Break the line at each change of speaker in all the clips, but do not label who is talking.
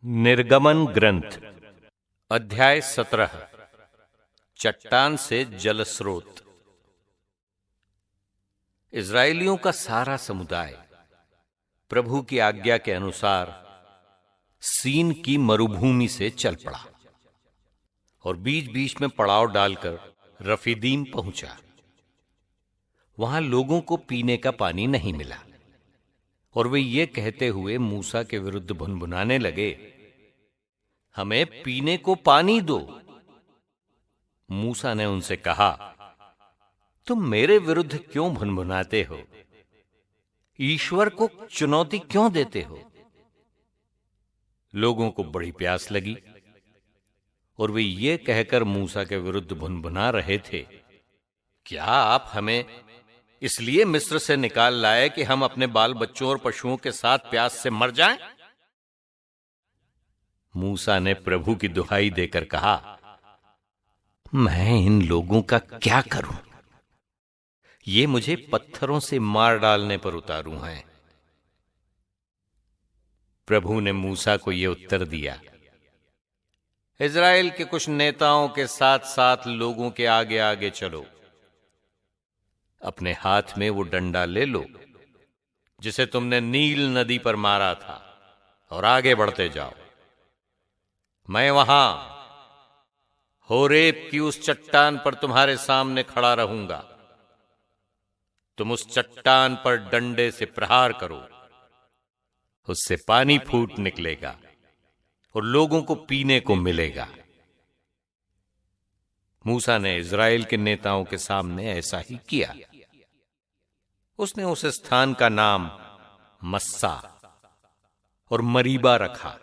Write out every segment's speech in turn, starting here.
निर्गमन ग्रंथ अध्याय 17 चट्टान से जल स्रोत। इस्राएलियों का सारा समुदाय प्रभु की आज्ञा के अनुसार सीन की मरुभूमि से चल पड़ा और बीच बीच में पड़ाव डालकर रफीदीम पहुंचा। वहां लोगों को पीने का पानी नहीं मिला और वे ये कहते हुए मूसा के विरुद्ध भुनभुनाने लगे, हमें पीने को पानी दो। मूसा ने उनसे कहा, तुम मेरे विरुद्ध क्यों भुनभुनाते हो? ईश्वर को चुनौती क्यों देते हो? लोगों को बड़ी प्यास लगी और वे ये कहकर मूसा के विरुद्ध भुनभुना रहे थे, क्या आप हमें इसलिए मिस्र से निकाल लाए कि हम अपने बाल बच्चों और पशुओं के साथ प्यास से मर जाएं? मूसा ने प्रभु की दुहाई देकर कहा, मैं इन लोगों का क्या करूं? ये मुझे पत्थरों से मार डालने पर उतारू हैं। प्रभु ने मूसा को यह उत्तर दिया, इज़राइल के कुछ नेताओं के साथ साथ लोगों के आगे आगे चलो। अपने हाथ में वो डंडा ले लो जिसे तुमने नील नदी पर मारा था और आगे बढ़ते जाओ। मैं वहां होरेब की उस चट्टान पर तुम्हारे सामने खड़ा रहूंगा। तुम उस चट्टान पर डंडे से प्रहार करो, उससे पानी फूट निकलेगा और लोगों को पीने को मिलेगा। मूसा ने इज़राइल के नेताओं के सामने ऐसा ही किया। उसने उस स्थान का नाम मस्सा और मरीबा रखा,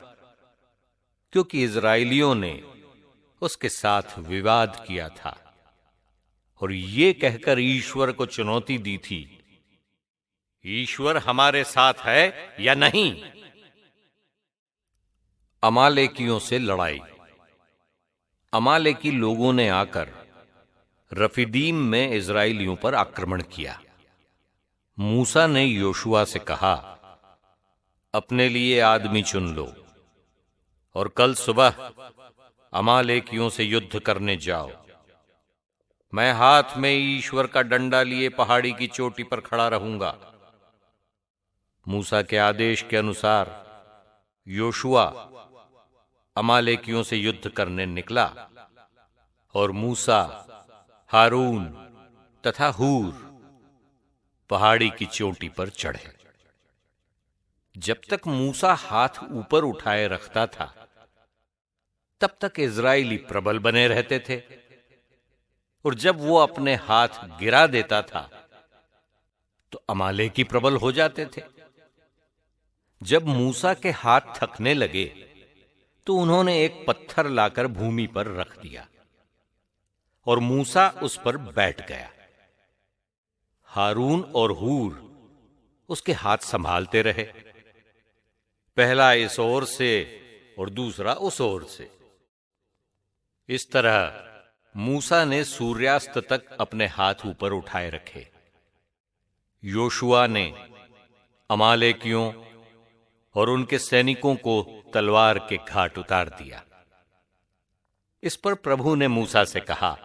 क्योंकि इज़राइलियों ने उसके साथ विवाद किया था और ये कहकर ईश्वर को चुनौती दी थी, ईश्वर हमारे साथ है या नहीं। अमालेकियों से लड़ाई। अमालेकी लोगों ने आकर रफीदीम में इज़राइलियों पर आक्रमण किया। मूसा ने योशुआ से कहा, अपने लिए आदमी चुन लो और कल सुबह अमालेकियों से युद्ध करने जाओ। मैं हाथ में ईश्वर का डंडा लिए पहाड़ी की चोटी पर खड़ा रहूंगा। मूसा के आदेश के अनुसार योशुआ अमालेकियों से युद्ध करने निकला और मूसा, हारून तथा हूर पहाड़ी की चोटी पर चढ़े। जब तक मूसा हाथ ऊपर उठाए रखता था तब तक इज़राइली प्रबल बने रहते थे और जब वो अपने हाथ गिरा देता था तो अमालेकी प्रबल हो जाते थे। जब मूसा के हाथ थकने लगे तो उन्होंने एक पत्थर लाकर भूमि पर रख दिया और मूसा उस पर बैठ गया। हारून और हूर उसके हाथ संभालते रहे, पहला इस ओर से और दूसरा उस ओर से। इस तरह मूसा ने सूर्यास्त तक अपने हाथ ऊपर उठाए रखे। योशुआ ने अमालेकियों और उनके सैनिकों को तलवार के घाट उतार दिया। इस पर प्रभु ने मूसा से कहा,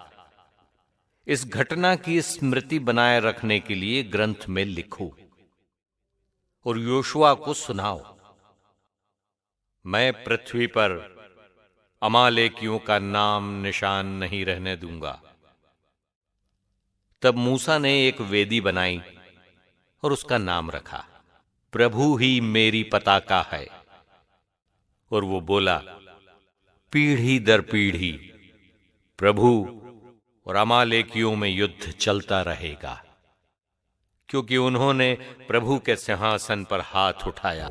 इस घटना की स्मृति बनाए रखने के लिए ग्रंथ में लिखो और योशुआ को सुनाओ। मैं पृथ्वी पर अमालेकियों का नाम निशान नहीं रहने दूंगा। तब मूसा ने एक वेदी बनाई और उसका नाम रखा, प्रभु ही मेरी पताका है। और वो बोला, पीढ़ी दर पीढ़ी प्रभु और अमालेकियों में युद्ध चलता रहेगा, क्योंकि उन्होंने प्रभु के सिंहासन पर हाथ उठाया।